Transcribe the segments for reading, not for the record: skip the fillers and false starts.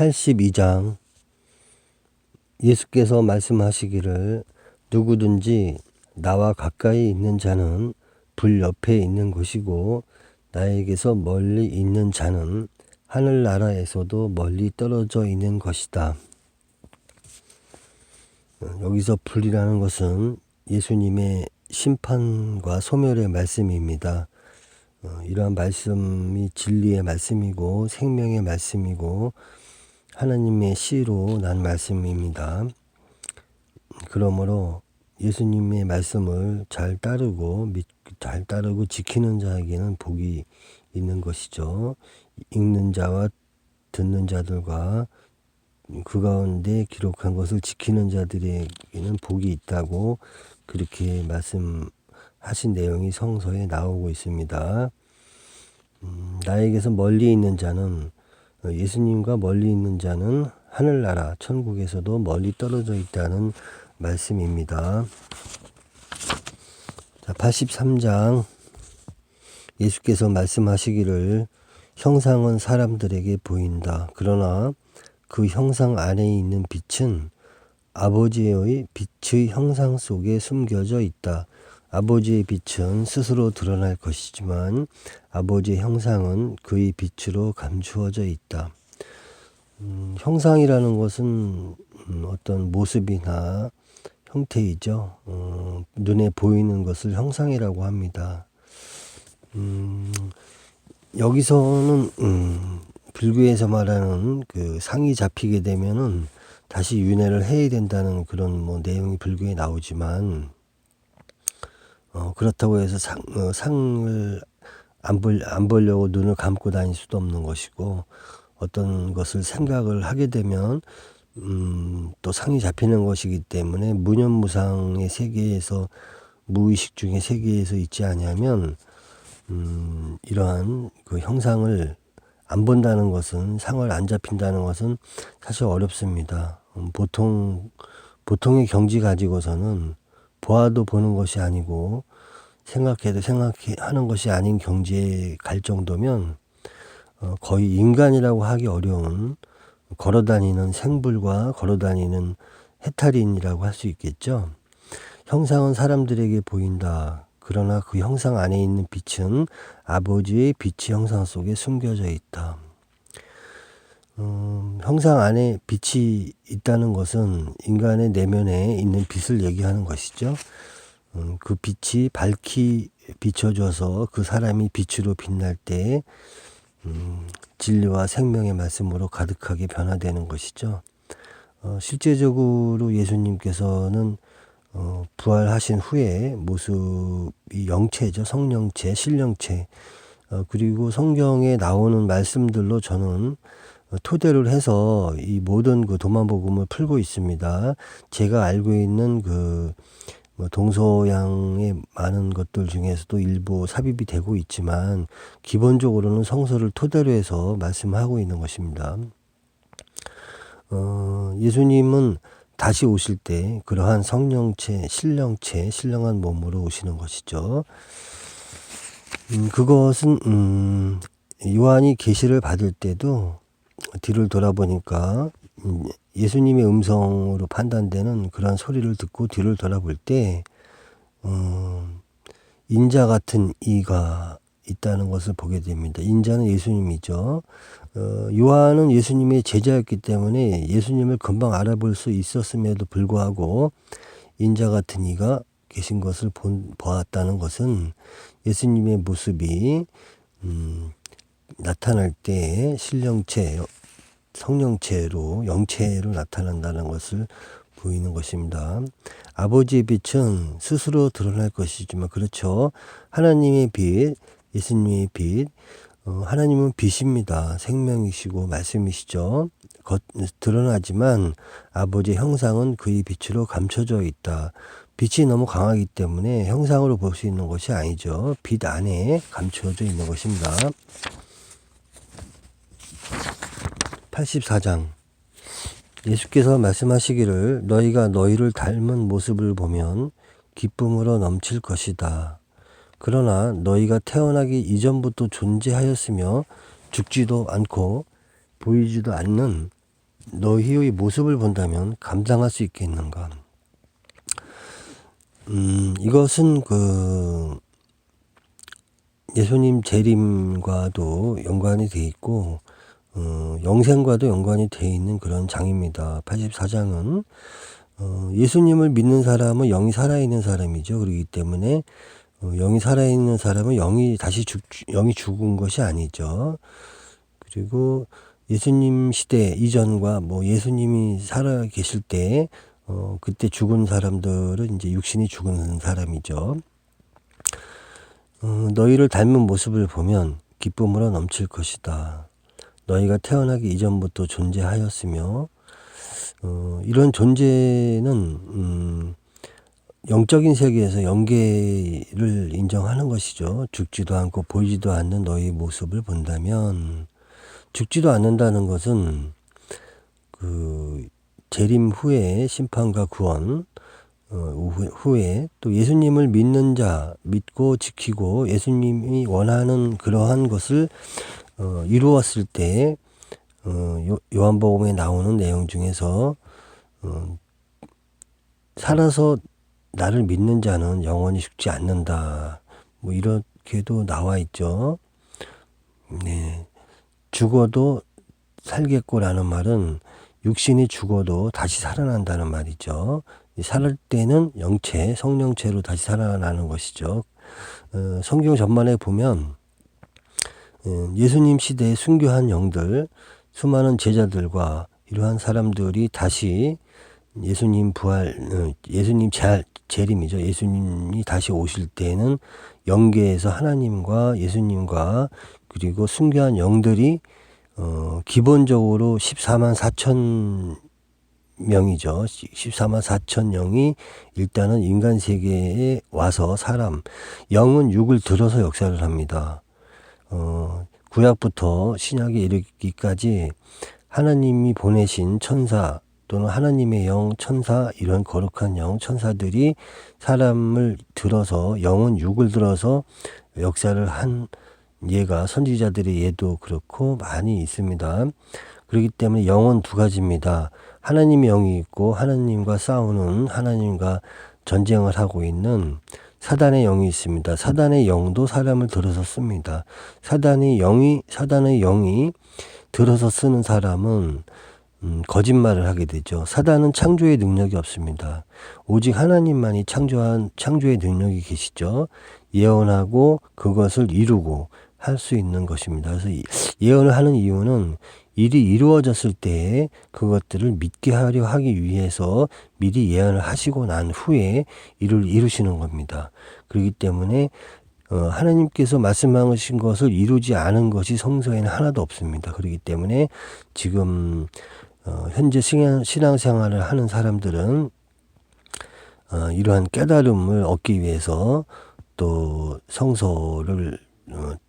82장 예수께서 말씀하시기를 누구든지 나와 가까이 있는 자는 불 옆에 있는 것이고 나에게서 멀리 있는 자는 하늘나라에서도 멀리 떨어져 있는 것이다. 여기서 불이라는 것은 예수님의 심판과 소멸의 말씀입니다. 이러한 말씀이 진리의 말씀이고 생명의 말씀이고 하나님의 시로 난 말씀입니다. 그러므로 예수님의 말씀을 잘 따르고 지키는 자에게는 복이 있는 것이죠. 읽는 자와 듣는 자들과 그 가운데 기록한 것을 지키는 자들에게는 복이 있다고 그렇게 말씀하신 내용이 성서에 나오고 있습니다. 나에게서 멀리 있는 자는 예수님과 멀리 있는 자는 하늘나라 천국에서도 멀리 떨어져 있다는 말씀입니다. 83장 예수께서 말씀하시기를 형상은 사람들에게 보인다. 그러나 그 형상 안에 있는 빛은 아버지의 빛의 형상 속에 숨겨져 있다. 아버지의 빛은 스스로 드러날 것이지만 아버지의 형상은 그의 빛으로 감추어져 있다. 형상이라는 것은 어떤 모습이나 형태이죠. 눈에 보이는 것을 형상이라고 합니다. 여기서는 불교에서 말하는 그 상이 잡히게 되면은 다시 윤회를 해야 된다는 그런 내용이 불교에 나오지만 그렇다고 해서 상을 안 보려고 눈을 감고 다닐 수도 없는 것이고 어떤 것을 생각을 하게 되면 또 상이 잡히는 것이기 때문에 무념무상의 세계에서 무의식 중의 세계에서 있지 않으면 이러한 그 형상을 안 본다는 것은 상을 안 잡힌다는 것은 사실 어렵습니다. 보통의 경지 가지고서는 보아도 보는 것이 아니고 생각해도 생각하는 것이 아닌 경지에 갈 정도면 거의 인간이라고 하기 어려운 걸어다니는 생불과 걸어다니는 해탈인이라고 할 수 있겠죠. 형상은 사람들에게 보인다. 그러나 그 형상 안에 있는 빛은 아버지의 빛이 형상 속에 숨겨져 있다. 형상 안에 빛이 있다는 것은 인간의 내면에 있는 빛을 얘기하는 것이죠. 그 빛이 밝히 비춰져서 그 사람이 빛으로 빛날 때 진리와 생명의 말씀으로 가득하게 변화되는 것이죠. 실제적으로 예수님께서는 부활하신 후에 모습이 영체죠. 성령체, 신령체. 그리고 성경에 나오는 말씀들로 저는 토대를 해서 이 모든 그 도마복음을 풀고 있습니다. 제가 알고 있는 그 동서양의 많은 것들 중에서도 일부 삽입이 되고 있지만 기본적으로는 성서를 토대로 해서 말씀하고 있는 것입니다. 예수님은 다시 오실 때 그러한 성령체, 신령체, 신령한 몸으로 오시는 것이죠. 그것은 요한이 계시를 받을 때도 뒤를 돌아보니까 예수님의 음성으로 판단되는 그런 소리를 듣고 뒤를 돌아볼 때 인자 같은 이가 있다는 것을 보게 됩니다. 인자는 예수님이죠. 요한은 예수님의 제자였기 때문에 예수님을 금방 알아볼 수 있었음에도 불구하고 인자 같은 이가 계신 것을 보았다는 것은 예수님의 모습이 나타날 때 신령체, 성령체로 영체로 나타난다는 것을 보이는 것입니다. 아버지의 빛은 스스로 드러날 것이지만 그렇죠. 하나님의 빛, 예수님의 빛, 하나님은 빛입니다. 생명이시고 말씀이시죠. 드러나지만 아버지의 형상은 그의 빛으로 감춰져 있다. 빛이 너무 강하기 때문에 형상으로 볼 수 있는 것이 아니죠. 빛 안에 감추어져 있는 것입니다. 84장 예수께서 말씀하시기를 너희가 너희를 닮은 모습을 보면 기쁨으로 넘칠 것이다. 그러나 너희가 태어나기 이전부터 존재하였으며 죽지도 않고 보이지도 않는 너희의 모습을 본다면 감당할 수 있겠는가? 이것은 예수님 재림과도 연관이 돼 있고 영생과도 연관이 돼 있는 그런 장입니다. 84장은 예수님을 믿는 사람은 영이 살아있는 사람이죠. 그렇기 때문에 영이 살아있는 사람은 영이 죽은 것이 아니죠. 그리고 예수님 시대 이전과 예수님이 살아 계실 때 그때 죽은 사람들은 이제 육신이 죽은 사람이죠. 너희를 닮은 모습을 보면 기쁨으로 넘칠 것이다. 너희가 태어나기 이전부터 존재하였으며 이런 존재는 영적인 세계에서 영계를 인정하는 것이죠. 죽지도 않고 보이지도 않는 너희 모습을 본다면, 죽지도 않는다는 것은 재림 후에 심판과 구원 후에 또 예수님을 믿는 자, 믿고 지키고 예수님이 원하는 그러한 것을 이루었을 때 요한복음에 나오는 내용 중에서 살아서 나를 믿는 자는 영원히 죽지 않는다. 이렇게도 나와 있죠. 네. 죽어도 살겠고라는 말은 육신이 죽어도 다시 살아난다는 말이죠. 살 때는 영체, 성령체로 다시 살아나는 것이죠. 성경 전반에 보면 예수님 시대의 순교한 영들, 수많은 제자들과 이러한 사람들이 다시 예수님 재림이죠. 예수님이 다시 오실 때는 영계에서 하나님과 예수님과 그리고 순교한 영들이 기본적으로 14만 4천 명이죠. 14만 4천 영이 일단은 인간 세계에 와서 영은 육을 들어서 역사를 합니다. 구약부터 신약에 이르기까지 하나님이 보내신 천사 또는 하나님의 영, 천사, 이런 거룩한 영, 천사들이 사람을 들어서, 영은 육을 들어서 역사를 한 예가 선지자들의 예도 그렇고 많이 있습니다. 그렇기 때문에 영은 두 가지입니다. 하나님의 영이 있고 하나님과 싸우는, 하나님과 전쟁을 하고 있는 사단의 영이 있습니다. 사단의 영도 사람을 들어서 씁니다. 사단의 영이 들어서 쓰는 사람은 거짓말을 하게 되죠. 사단은 창조의 능력이 없습니다. 오직 하나님만이 창조의 능력이 계시죠. 예언하고 그것을 이루고 할 수 있는 것입니다. 그래서 예언을 하는 이유는 일이 이루어졌을 때 그것들을 믿게 하려 하기 위해서 미리 예언을 하시고 난 후에 일을 이루시는 겁니다. 그렇기 때문에 하나님께서 말씀하신 것을 이루지 않은 것이 성서에는 하나도 없습니다. 그렇기 때문에 지금 현재 신앙생활을 하는 사람들은 이러한 깨달음을 얻기 위해서 또 성서를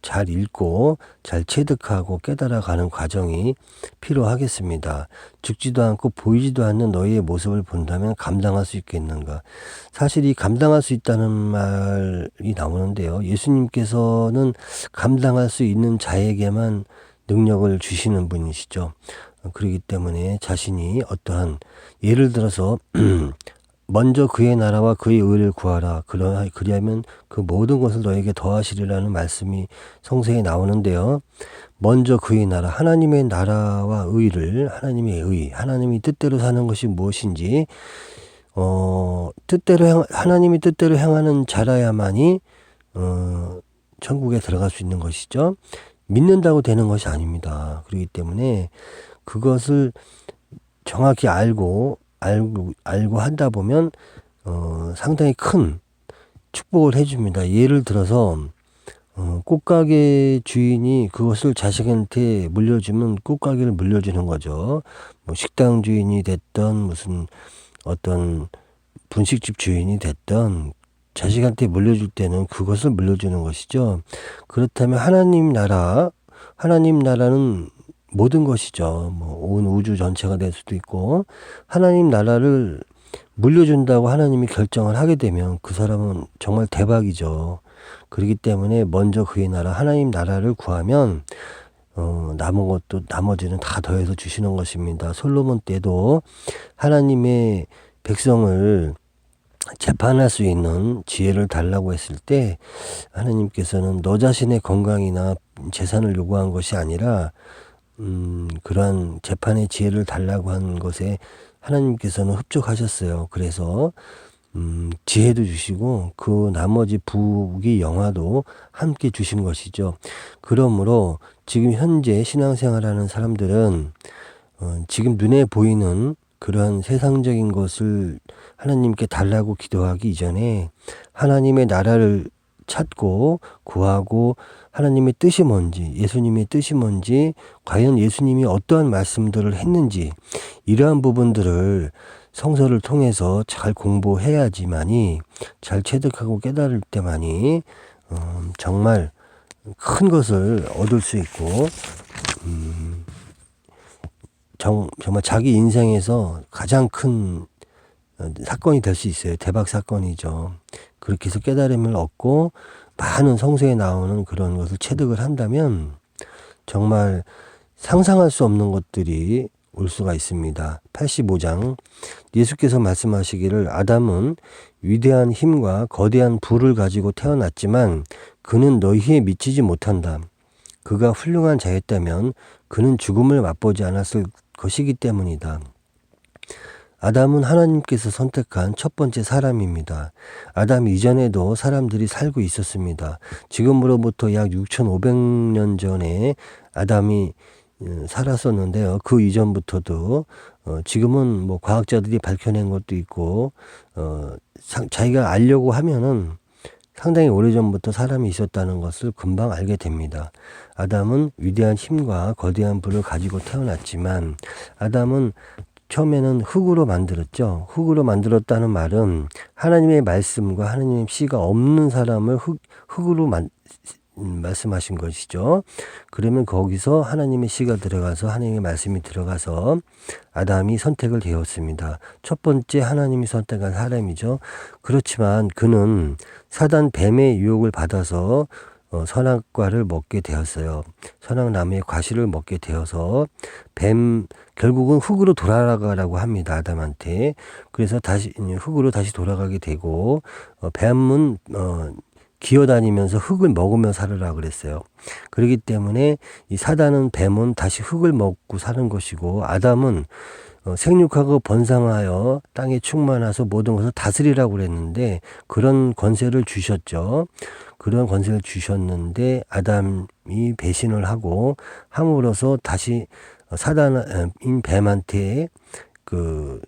잘 읽고 잘 체득하고 깨달아가는 과정이 필요하겠습니다. 죽지도 않고 보이지도 않는 너희의 모습을 본다면 감당할 수 있겠는가? 사실 이 감당할 수 있다는 말이 나오는데요. 예수님께서는 감당할 수 있는 자에게만 능력을 주시는 분이시죠. 그렇기 때문에 자신이 어떠한, 예를 들어서 먼저 그의 나라와 그의 의를 구하라. 그리하면 그 모든 것을 너에게 더하시리라는 말씀이 성서에 나오는데요. 먼저 그의 나라, 하나님의 나라와 의를, 하나님이 뜻대로 사는 것이 무엇인지, 하나님이 뜻대로 행하는 자라야만이 천국에 들어갈 수 있는 것이죠. 믿는다고 되는 것이 아닙니다. 그렇기 때문에 그것을 정확히 알고 한다 보면 상당히 큰 축복을 해줍니다. 예를 들어서 꽃가게 주인이 그것을 자식한테 물려주면 꽃가게를 물려주는 거죠. 식당 주인이 됐던 무슨 어떤 분식집 주인이 됐던 자식한테 물려줄 때는 그것을 물려주는 것이죠. 그렇다면 하나님 나라는 모든 것이죠. 온 우주 전체가 될 수도 있고, 하나님 나라를 물려준다고 하나님이 결정을 하게 되면 그 사람은 정말 대박이죠. 그렇기 때문에 먼저 그의 나라, 하나님 나라를 구하면 남은 것도 나머지는 다 더해서 주시는 것입니다. 솔로몬 때도 하나님의 백성을 재판할 수 있는 지혜를 달라고 했을 때 하나님께서는 너 자신의 건강이나 재산을 요구한 것이 아니라 그러한 재판의 지혜를 달라고 한 것에 하나님께서는 흡족하셨어요. 그래서 지혜도 주시고 그 나머지 부귀 영화도 함께 주신 것이죠. 그러므로 지금 현재 신앙생활하는 사람들은 지금 눈에 보이는 그러한 세상적인 것을 하나님께 달라고 기도하기 이전에 하나님의 나라를 찾고 구하고 하나님의 뜻이 뭔지, 예수님의 뜻이 뭔지, 과연 예수님이 어떠한 말씀들을 했는지 이러한 부분들을 성서를 통해서 잘 공부해야지만이 잘 체득하고 깨달을 때만이 정말 큰 것을 얻을 수 있고 정말 자기 인생에서 가장 큰 사건이 될 수 있어요. 대박 사건이죠. 그렇게 해서 깨달음을 얻고 많은 성서에 나오는 그런 것을 체득을 한다면 정말 상상할 수 없는 것들이 올 수가 있습니다. 85장 예수께서 말씀하시기를 아담은 위대한 힘과 거대한 부를 가지고 태어났지만 그는 너희에 미치지 못한다. 그가 훌륭한 자였다면 그는 죽음을 맛보지 않았을 것이기 때문이다. 아담은 하나님께서 선택한 첫 번째 사람입니다. 아담 이전에도 사람들이 살고 있었습니다. 지금으로부터 약 6,500년 전에 아담이 살았었는데요. 그 이전부터도 지금은 뭐 과학자들이 밝혀낸 것도 있고 자기가 알려고 하면은 상당히 오래전부터 사람이 있었다는 것을 금방 알게 됩니다. 아담은 위대한 힘과 거대한 부를 가지고 태어났지만 아담은 처음에는 흙으로 만들었죠. 흙으로 만들었다는 말은 하나님의 말씀과 하나님의 씨가 없는 사람을 흙으로 말씀하신 것이죠. 그러면 거기서 하나님의 씨가 들어가서 하나님의 말씀이 들어가서 아담이 선택을 되었습니다. 첫 번째 하나님이 선택한 사람이죠. 그렇지만 그는 사단 뱀의 유혹을 받아서 선악과를 먹게 되었어요. 선악나무의 과실을 먹게 되어서 결국은 흙으로 돌아가라고 합니다. 아담한테. 그래서 다시 흙으로 다시 돌아가게 되고 뱀은 기어다니면서 흙을 먹으며 살으라 그랬어요. 그렇기 때문에 이 사단은 뱀은 다시 흙을 먹고 사는 것이고 아담은 생육하고 번성하여 땅에 충만하서 모든 것을 다스리라고 그랬는데 그런 권세를 주셨죠. 그런 권세를 주셨는데 아담이 배신을 하고 함으로써 다시 사단인 뱀한테 그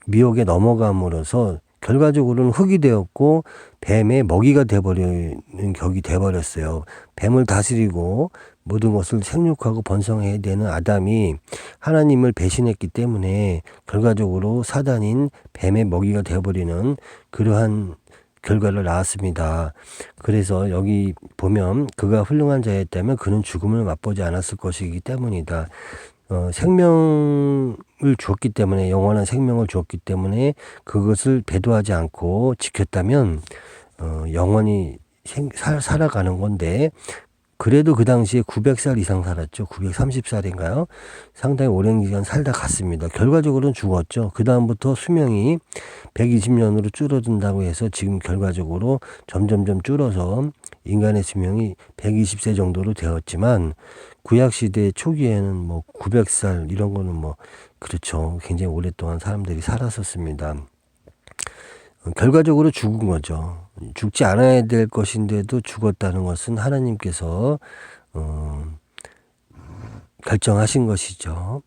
미혹에 넘어감으로써 결과적으로는 흙이 되었고 뱀의 먹이가 되어버리는 격이 되어버렸어요. 뱀을 다스리고 모든 것을 생육하고 번성해야 되는 아담이 하나님을 배신했기 때문에 결과적으로 사단인 뱀의 먹이가 되어버리는 그러한 결과를 낳았습니다. 그래서 여기 보면 그가 훌륭한 자였다면 그는 죽음을 맛보지 않았을 것이기 때문이다. 생명을 주었기 때문에 영원한 생명을 주었기 때문에 그것을 배도하지 않고 지켰다면 영원히 살아가는 건데 그래도 그 당시에 900살 이상 살았죠. 930살인가요? 상당히 오랜 기간 살다 갔습니다. 결과적으로는 죽었죠. 그 다음부터 수명이 120년으로 줄어든다고 해서 지금 결과적으로 점점점 줄어서 인간의 수명이 120세 정도로 되었지만 구약시대 초기에는 뭐 900살 이런 거는 뭐 그렇죠. 굉장히 오랫동안 사람들이 살았었습니다. 결과적으로 죽은 거죠. 죽지 않아야 될 것인데도 죽었다는 것은 하나님께서 결정하신 것이죠.